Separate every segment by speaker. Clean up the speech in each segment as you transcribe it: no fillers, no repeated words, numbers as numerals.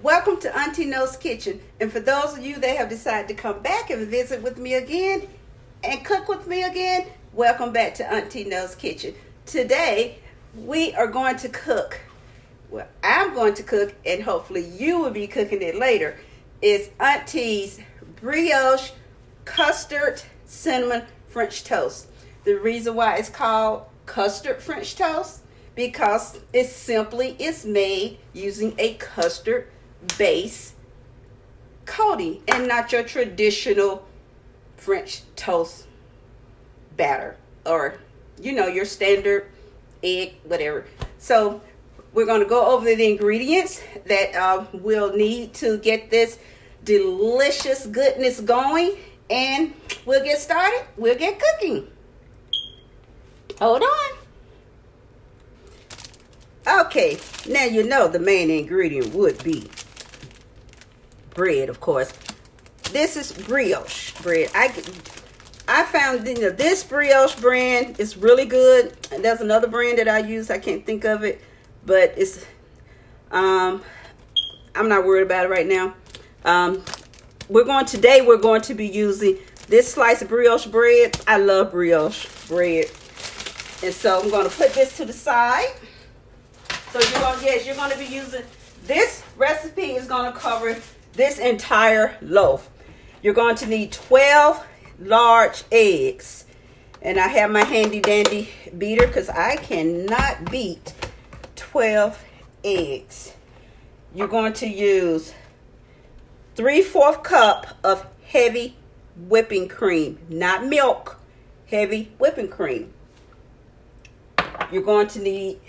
Speaker 1: Welcome to Auntie Knows Kitchen. And for those of you that have decided to come back and visit with me again and cook with me again, welcome back to Auntie Knows Kitchen. Today, we are going to cook. Well, I'm going to cook, and hopefully you will be cooking it later. It's Auntie's Brioche Custard Cinnamon French Toast. The reason why it's called Custard French Toast, because it's made using a custard base coating and not your traditional French toast batter or your standard egg, whatever. So we're going to go over the ingredients that we'll need to get this delicious goodness going, and we'll get started. We'll get cooking. Hold on. Okay, now you know the main ingredient would be bread, of course. This is brioche bread. I found this brioche brand is really good. And there's another brand that I use. I can't think of it, but it's I'm not worried about it right now. We're going to be using this slice of brioche bread. I love brioche bread, and so I'm going to put this to the side. So you're going to be using this recipe is going to cover this entire loaf. You're going to need 12 large eggs. And I have my handy dandy beater because I cannot beat 12 eggs. You're going to use 3/4 cup of heavy whipping cream, not milk, heavy whipping cream. You're going to need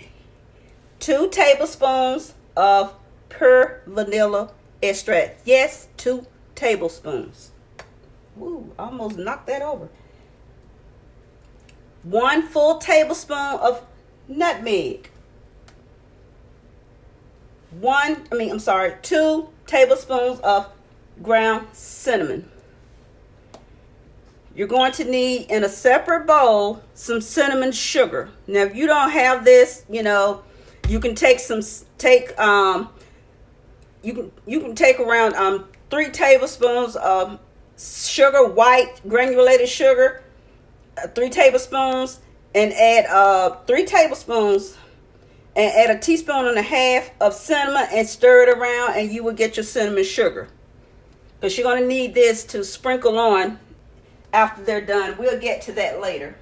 Speaker 1: 2 tablespoons of pure vanilla extract. Yes, 2 tablespoons. Woo, almost knocked that over. 1 full tablespoon of nutmeg. 2 tablespoons of ground cinnamon. You're going to need, in a separate bowl, some cinnamon sugar. Now, if you don't have this, you can take around 3 tablespoons of sugar, white granulated sugar, 3 tablespoons, and add 3 tablespoons and add a teaspoon and a half of cinnamon and stir it around, and you will get your cinnamon sugar. Because you're going to need this to sprinkle on after they're done. We'll get to that later.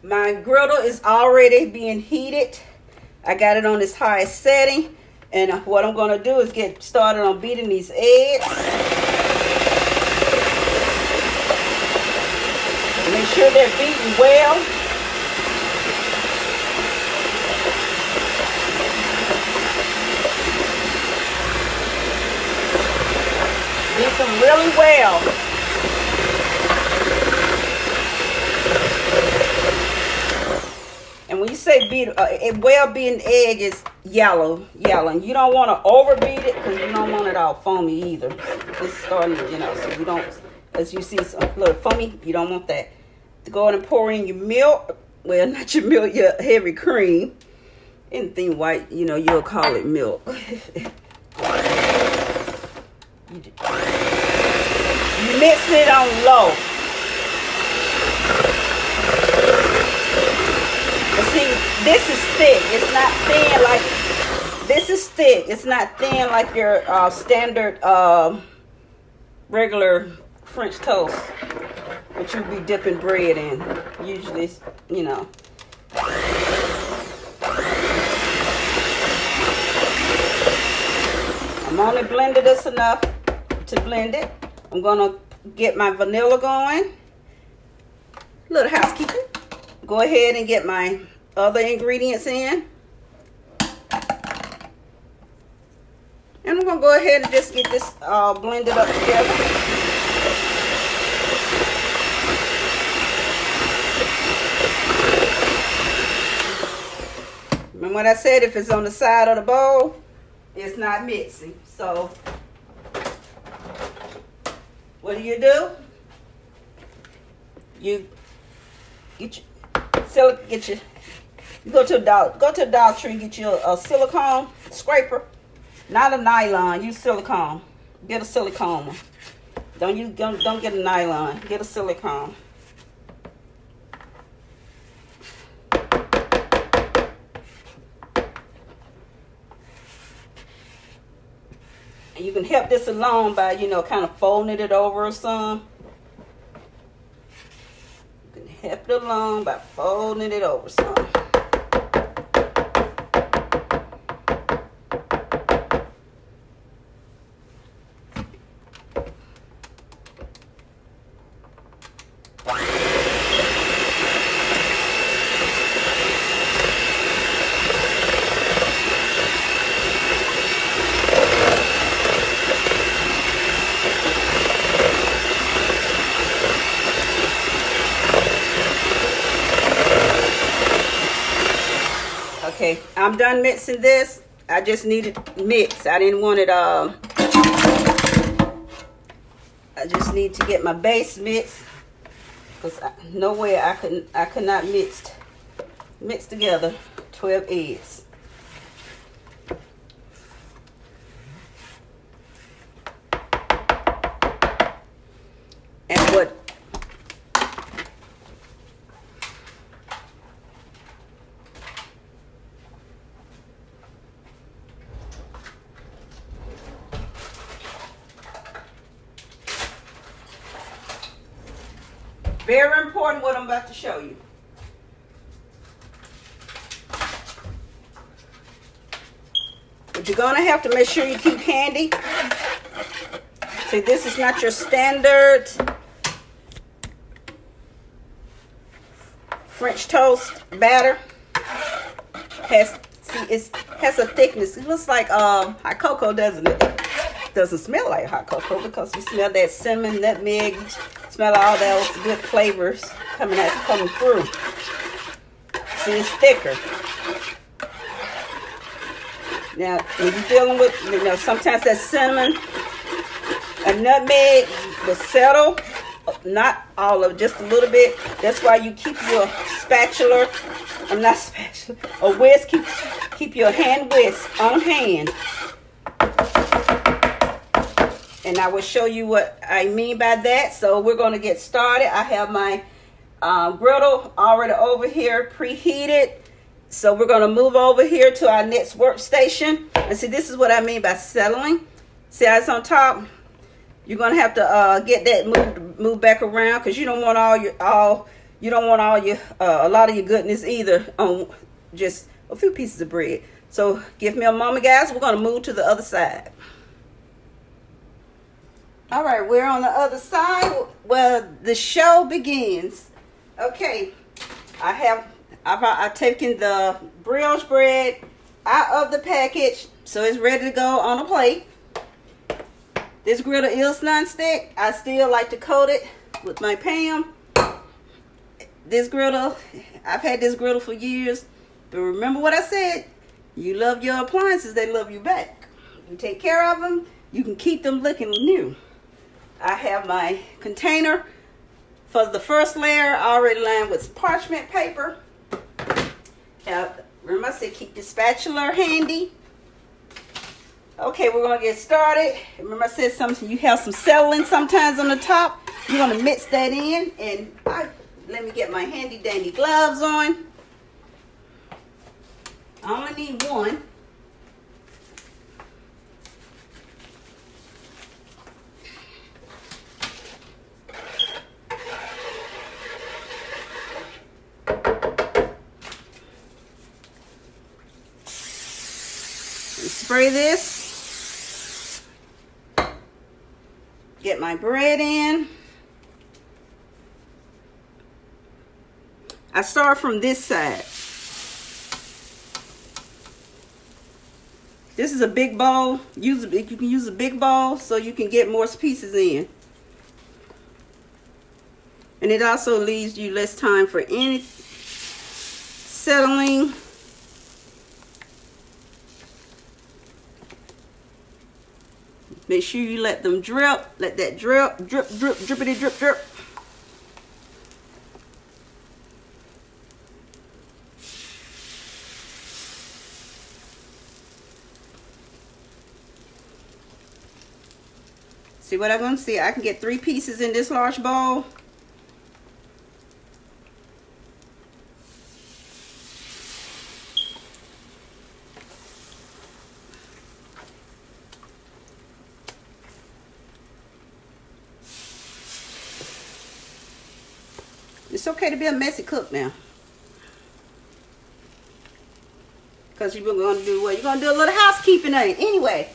Speaker 1: My griddle is already being heated. I got it on its highest setting. And what I'm going to do is get started on beating these eggs. Make sure they're beaten well. Beat them really well. And when you say beat, a well-beaten egg is yellow. You don't want to overbeat it because you don't want it all foamy either. It's starting to, so you don't, as you see, some little foamy, you don't want that. To go ahead and pour in your milk. Well, not your milk, your heavy cream. Anything white, you'll call it milk. You mix it on low. See, this is thick. It's not thin like, this is thick. It's not thin like your standard regular French toast, which you'll be dipping bread in. Usually, I'm only blended this enough to blend it. I'm going to get my vanilla going. Little housekeeping. Go ahead and get my other ingredients in. And I'm going to go ahead and just get this blended up together. Remember what I said, if it's on the side of the bowl, it's not mixing. So, what do? You go to a Dollar Tree, get you a silicone scraper, Not a nylon. Use silicone. Get a silicone one. Don't get a nylon. Get a silicone. And you can help this along by, you know, kind of folding it over or some. You can help it along by folding it over some. Okay, I'm done mixing this. I just needed mix. I didn't want it I just need to get my base mix, because no way I could not mix together 12 eggs. And what very important what I'm about to show you. But you're gonna have to make sure you keep handy. See, this is not your standard French toast batter. It has a thickness. It looks like hot cocoa, doesn't it? It doesn't smell like hot cocoa because you smell that cinnamon, nutmeg. Smell all those good flavors coming through. See, it's thicker. Now, when you're dealing with, you know, sometimes that cinnamon and nutmeg will settle. Not all of it, just a little bit. That's why you keep your spatula, a whisk, keep your hand whisk on hand. And I will show you what I mean by that. So we're going to get started. I have my griddle already over here preheated. So we're going to move over here to our next workstation. And see, this is what I mean by settling. See how it's on top? You're going to have to get that moved back around, because you don't want a lot of your goodness either on just a few pieces of bread. So give me a moment, guys. We're going to move to the other side. All right, we're on the other side where the show begins. Okay, I've taken the brioche bread out of the package, so it's ready to go on a plate. This griddle is non-stick. I still like to coat it with my Pam. This griddle, I've had this griddle for years, but remember what I said? You love your appliances, they love you back. You take care of them, you can keep them looking new. I have my container for the first layer already lined with parchment paper. Now, remember I said keep the spatula handy. Okay, we're going to get started. Remember I said something, you have some settling sometimes on the top. You're going to mix that in. And let me get my handy dandy gloves on. I only need one. Spray this. Get my bread in. I start from this side. This is a big bowl. You can use a big bowl so you can get more pieces in. And it also leaves you less time for any settling. Make sure you let them drip. Let that drip, drippity drip, drip. See what I'm going to see? I can get 3 pieces in this large bowl. It's okay to be a messy cook now. Because you're going to do what? You're going to do a little housekeeping on it. Anyway.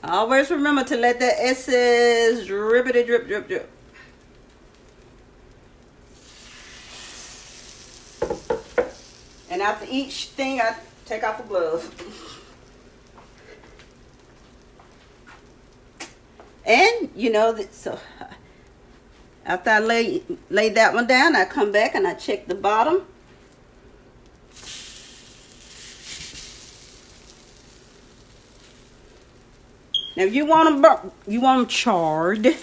Speaker 1: Always remember to let that essence drippity drip, drip, drip. And after each thing, I take off a glove. And, you know, so after I lay that one down, I come back and I check the bottom. Now, if you want them charred,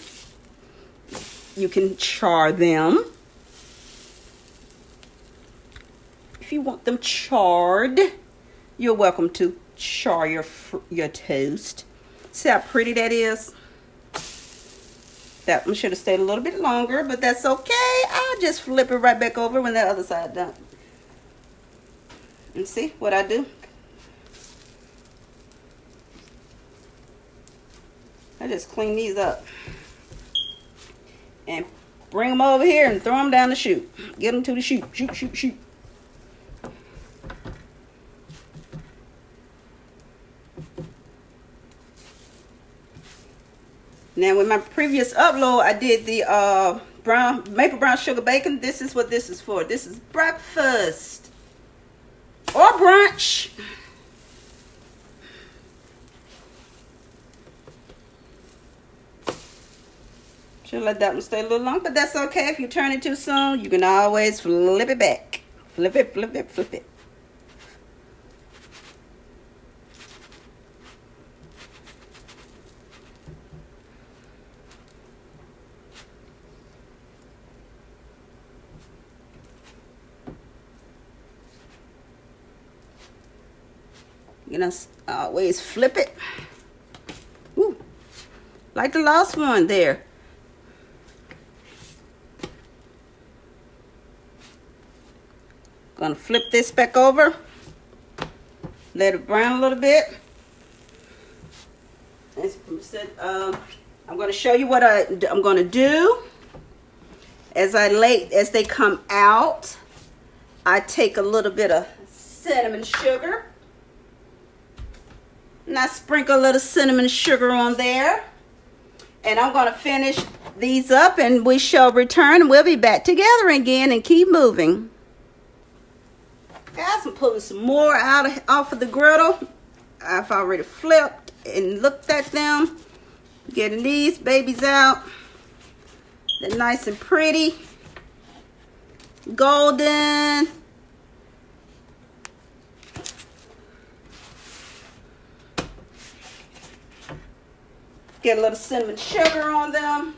Speaker 1: you can char them. If you want them charred, you're welcome to char your toast. See how pretty that is? That one should have stayed a little bit longer, but that's okay. I'll just flip it right back over when the other side done. And see what I do? I just clean these up and bring them over here and throw them down the chute. Get them to the chute. Shoot, shoot, shoot. Now, with my previous upload, I did the maple brown sugar bacon. This is what this is for. This is breakfast or brunch. Should let that one stay a little long, but that's okay. If you turn it too soon, you can always flip it back. Flip it, flip it, flip it. You know, always flip it. Ooh, like the last one there. Gonna flip this back over. Let it brown a little bit. I'm gonna show you what I'm gonna do. As they come out, I take a little bit of cinnamon sugar. And I sprinkle a little cinnamon sugar on there. And I'm going to finish these up and we shall return. And we'll be back together again and keep moving. Guys, I'm pulling some more off of the griddle. I've already flipped and looked at them. Getting these babies out. They're nice and pretty. Golden. Get a little cinnamon sugar on them.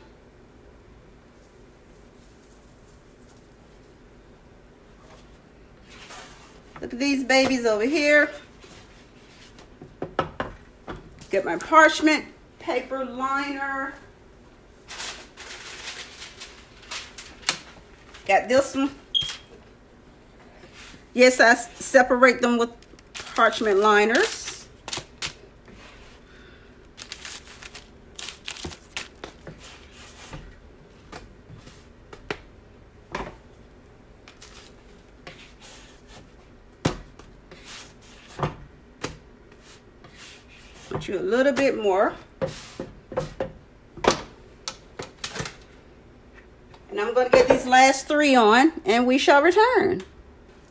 Speaker 1: Look at these babies over here. Get my parchment paper liner. Got this one. Yes, I separate them with parchment liners. Put you a little bit more. And I'm going to get these last 3 on and we shall return.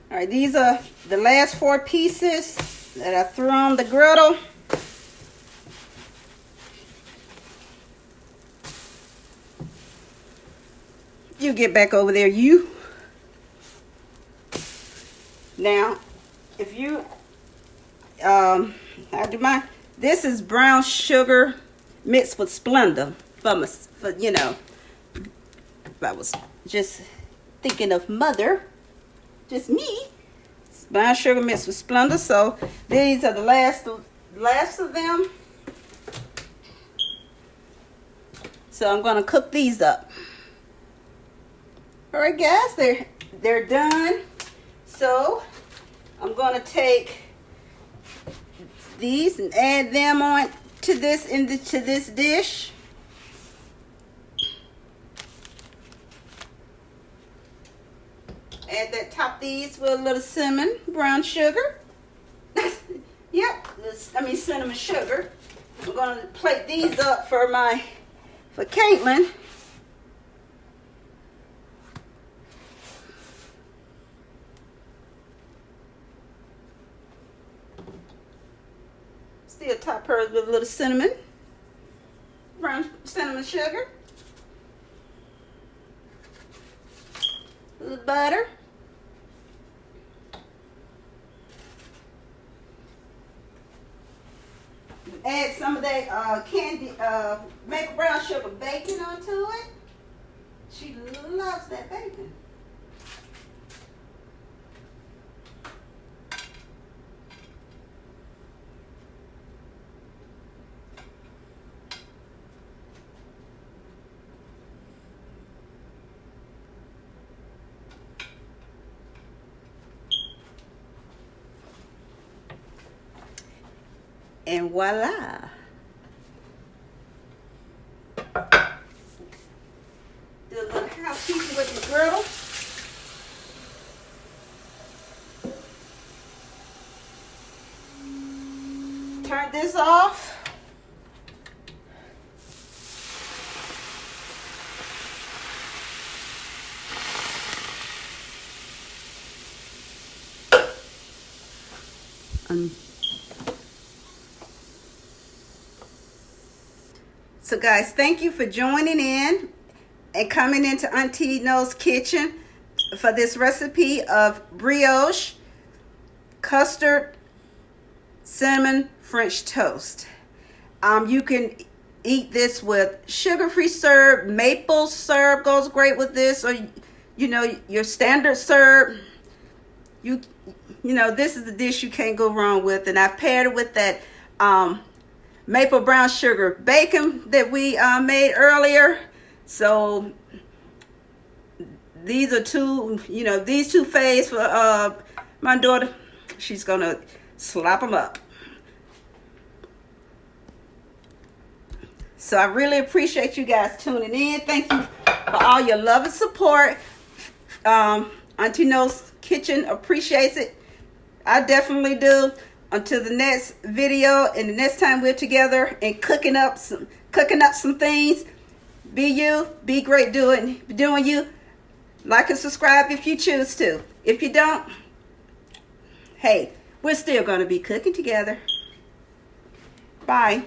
Speaker 1: All right, these are the last 4 pieces that I threw on the griddle. You get back over there, you. Now, if you, I do mine. This is brown sugar mixed with Splenda for you know, I was just thinking of mother, just me. Brown sugar mixed with Splenda. So these are the last of them. So I'm gonna cook these up. All right, guys, they're done. So I'm gonna take these and add them on to this to this dish. Top these with a little cinnamon, brown sugar. Yep, cinnamon sugar. I'm gonna plate these up for Caitlin. Still top hers with a little cinnamon, brown cinnamon sugar, a little butter. Add some of that candy, maple brown sugar bacon onto it. She loves that bacon. And voila. Do a little housekeeping with the griddle. Turn this off. So guys, thank you for joining in and coming into Auntie Knows kitchen for this recipe of brioche custard cinnamon French toast. You can eat this with sugar-free syrup. Maple syrup goes great with this, or you know, your standard syrup. You know, this is the dish you can't go wrong with. And I've paired it with that maple brown sugar bacon that we made earlier. So these are these two faves for my daughter. She's gonna slap them up. So I really appreciate you guys tuning in. Thank you for all your love and support. Auntie Knows kitchen appreciates it. I definitely do. Until the next video and the next time we're together and cooking up some things. Be you, be great doing you. Like and subscribe if you choose to. If you don't, hey, we're still going to be cooking together. Bye.